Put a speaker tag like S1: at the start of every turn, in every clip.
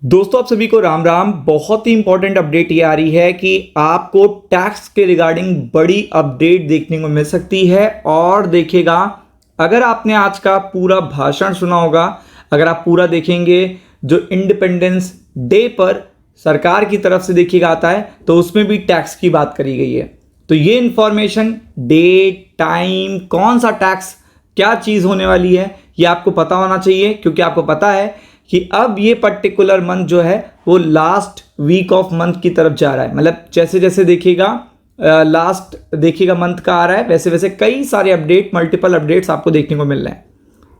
S1: दोस्तों आप सभी को राम राम। बहुत ही इंपॉर्टेंट अपडेट ये आ रही है कि आपको टैक्स के रिगार्डिंग बड़ी अपडेट देखने को मिल सकती है। और देखिएगा, अगर आपने आज का पूरा भाषण सुना होगा, अगर आप पूरा देखेंगे जो इंडिपेंडेंस डे पर सरकार की तरफ से देखिएगा आता है, तो उसमें भी टैक्स की बात करी गई है। तो ये इंफॉर्मेशन, डेट, टाइम, कौन सा टैक्स, क्या चीज़ होने वाली है, ये आपको पता होना चाहिए। क्योंकि आपको पता है कि अब ये पर्टिकुलर मंथ जो है वो लास्ट वीक ऑफ मंथ की तरफ जा रहा है। मतलब जैसे जैसे देखिएगा लास्ट देखिएगा मंथ का आ रहा है, वैसे वैसे कई सारे अपडेट, मल्टीपल अपडेट्स आपको देखने को मिल रहे हैं।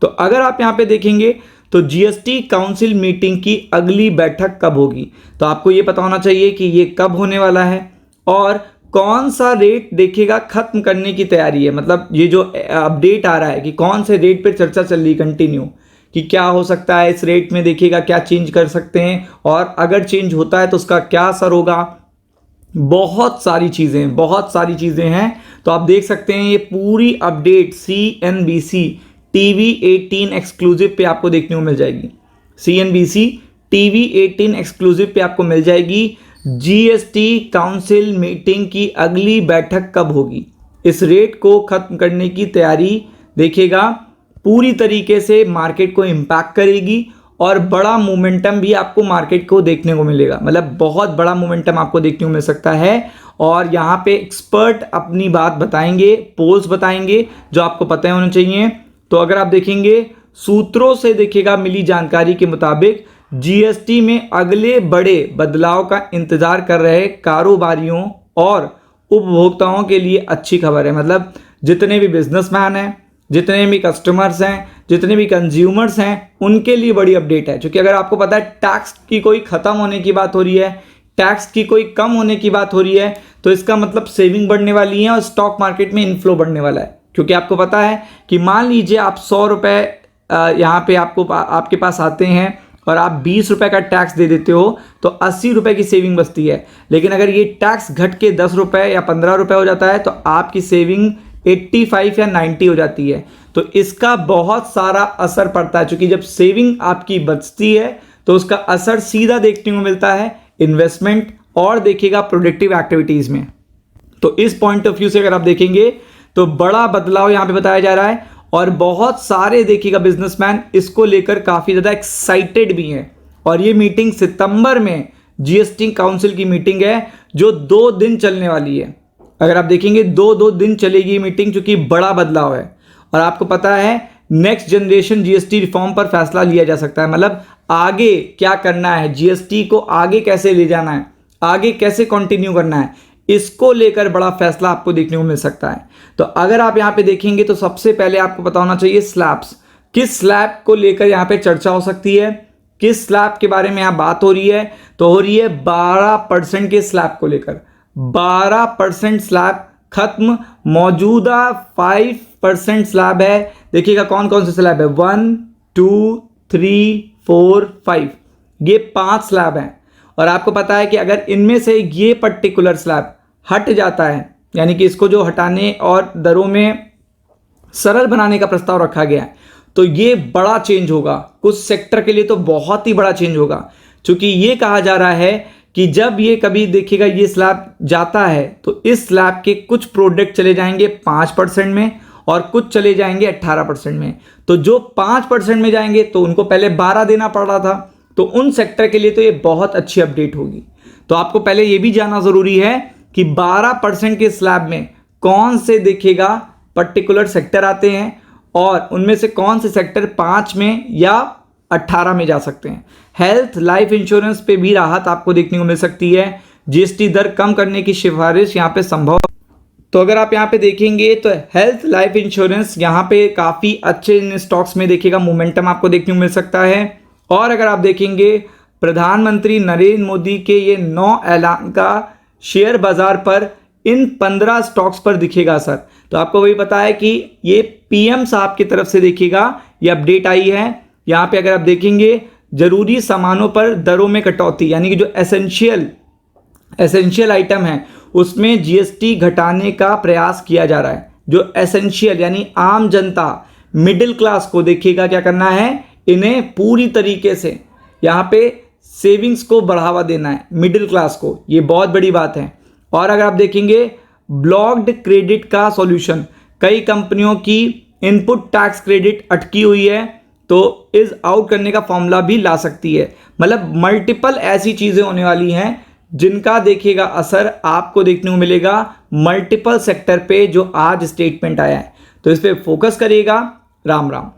S1: तो अगर आप यहाँ पे देखेंगे तो जीएसटी काउंसिल मीटिंग की अगली बैठक कब होगी, तो आपको ये पता होना चाहिए कि ये कब होने वाला है और कौन सा रेट देखिएगा खत्म करने की तैयारी है। मतलब ये जो अपडेट आ रहा है कि कौन से रेट पर चर्चा चल रही कंटिन्यू, कि क्या हो सकता है इस रेट में, देखिएगा क्या चेंज कर सकते हैं और अगर चेंज होता है तो उसका क्या असर होगा। बहुत सारी चीज़ें हैं। तो आप देख सकते हैं ये पूरी अपडेट CNBC TV 18 एक्सक्लूसिव पे आपको देखने को मिल जाएगी। CNBC TV 18 एक्सक्लूसिव पे आपको मिल जाएगी। जीएसटी काउंसिल मीटिंग की अगली बैठक कब होगी, इस रेट को खत्म करने की तैयारी देखिएगा पूरी तरीके से मार्केट को इम्पैक्ट करेगी और बड़ा मोमेंटम भी आपको मार्केट को देखने को मिलेगा। मतलब बहुत बड़ा मोमेंटम आपको देखने को मिल सकता है। और यहाँ पे एक्सपर्ट अपनी बात बताएंगे, पोल्स बताएंगे जो आपको पता होने चाहिए। तो अगर आप देखेंगे सूत्रों से देखिएगा मिली जानकारी के मुताबिक जीएसटी में अगले बड़े बदलाव का इंतजार कर रहे कारोबारियों और उपभोक्ताओं के लिए अच्छी खबर है। मतलब जितने भी बिजनेसमैन हैं, जितने भी कस्टमर्स हैं, जितने भी कंज्यूमर्स हैं, उनके लिए बड़ी अपडेट है। क्योंकि अगर आपको पता है टैक्स की कोई ख़त्म होने की बात हो रही है, टैक्स की कोई कम होने की बात हो रही है, तो इसका मतलब सेविंग बढ़ने वाली है और स्टॉक मार्केट में इनफ्लो बढ़ने वाला है। क्योंकि आपको पता है कि मान लीजिए आप 100 रुपये यहाँ पे आपके पास आते हैं और आप 20 रुपये का टैक्स दे देते हो तो 80 रुपये की सेविंग बचती है। लेकिन अगर ये टैक्स घट के 10 रुपये या 15 रुपये हो जाता है तो आपकी सेविंग 85 या 90 हो जाती है। तो इसका बहुत सारा असर पड़ता है। क्योंकि जब सेविंग आपकी बचती है तो उसका असर सीधा देखने को मिलता है इन्वेस्टमेंट और देखिएगा प्रोडक्टिव एक्टिविटीज़ में। तो इस पॉइंट ऑफ व्यू से अगर आप देखेंगे तो बड़ा बदलाव यहाँ पे बताया जा रहा है और बहुत सारे देखिएगा बिजनेसमैन इसको लेकर काफ़ी ज़्यादा एक्साइटेड भी हैं। और ये मीटिंग सितंबर में जीएसटी काउंसिल की मीटिंग है जो 2 दिन चलने वाली है। अगर आप देखेंगे 2 दिन चलेगी मीटिंग, चूंकि बड़ा बदलाव है। और आपको पता है नेक्स्ट जनरेशन जीएसटी रिफॉर्म पर फैसला लिया जा सकता है। मतलब आगे क्या करना है, जीएसटी को आगे कैसे ले जाना है, आगे कैसे कंटिन्यू करना है, इसको लेकर बड़ा फैसला आपको देखने को मिल सकता है। तो अगर आप यहाँ पे देखेंगे तो सबसे पहले आपको पता होना चाहिए स्लैब्स, किस स्लैब को लेकर यहाँ पे चर्चा हो सकती है, किस स्लैब के बारे में यहाँ बात हो रही है। तो हो रही है 12% के स्लैब को लेकर। 12% स्लैब खत्म, मौजूदा 5% स्लैब है। देखिएगा कौन कौन से स्लैब है, 1 2 3 4 5, ये 5 स्लैब हैं। और आपको पता है कि अगर इनमें से ये पर्टिकुलर स्लैब हट जाता है, यानी कि इसको जो हटाने और दरों में सरल बनाने का प्रस्ताव रखा गया है, तो ये बड़ा चेंज होगा। कुछ सेक्टर के लिए तो बहुत ही बड़ा चेंज होगा। क्योंकि ये कहा जा रहा है कि जब ये कभी देखिएगा ये स्लैब जाता है तो इस स्लैब के कुछ प्रोडक्ट चले जाएंगे 5% में और कुछ चले जाएंगे 18% में। तो जो 5% में जाएंगे तो उनको पहले 12 देना पड़ रहा था, तो उन सेक्टर के लिए तो ये बहुत अच्छी अपडेट होगी। तो आपको पहले ये भी जानना ज़रूरी है कि 12% के स्लैब में कौन से देखिएगा पर्टिकुलर सेक्टर आते हैं और उनमें से कौन से सेक्टर 5 में या 18 में जा सकते हैं। हेल्थ लाइफ इंश्योरेंस पे भी राहत आपको देखने को मिल सकती है। जीएसटी दर कम करने की सिफारिश यहाँ पे संभव। तो अगर आप यहाँ पे देखेंगे तो हेल्थ लाइफ इंश्योरेंस यहाँ पे काफ़ी अच्छे इन स्टॉक्स में देखिएगा मोमेंटम आपको देखने को मिल सकता है। और अगर आप देखेंगे प्रधानमंत्री नरेंद्र मोदी के ये 9 ऐलान का शेयर बाजार पर इन 15 स्टॉक्स पर दिखेगा असर। तो आपको वही पता है कि ये पीएम साहब की तरफ से देखिएगा ये अपडेट आई है। यहाँ पे अगर आप देखेंगे जरूरी सामानों पर दरों में कटौती, यानी कि जो एसेंशियल आइटम है उसमें जीएसटी घटाने का प्रयास किया जा रहा है। जो एसेंशियल यानी आम जनता, मिडिल क्लास को देखिएगा क्या करना है, इन्हें पूरी तरीके से यहाँ पे सेविंग्स को बढ़ावा देना है, मिडिल क्लास को, ये बहुत बड़ी बात है। और अगर आप देखेंगे ब्लॉक्ड क्रेडिट का सॉल्यूशन, कई कंपनियों की इनपुट टैक्स क्रेडिट अटकी हुई है तो इस आउट करने का फॉर्मूला भी ला सकती है। मतलब मल्टीपल ऐसी चीजें होने वाली हैं जिनका देखिएगा असर आपको देखने को मिलेगा मल्टीपल सेक्टर पे जो आज स्टेटमेंट आया है, तो इस पे फोकस करिएगा। राम राम।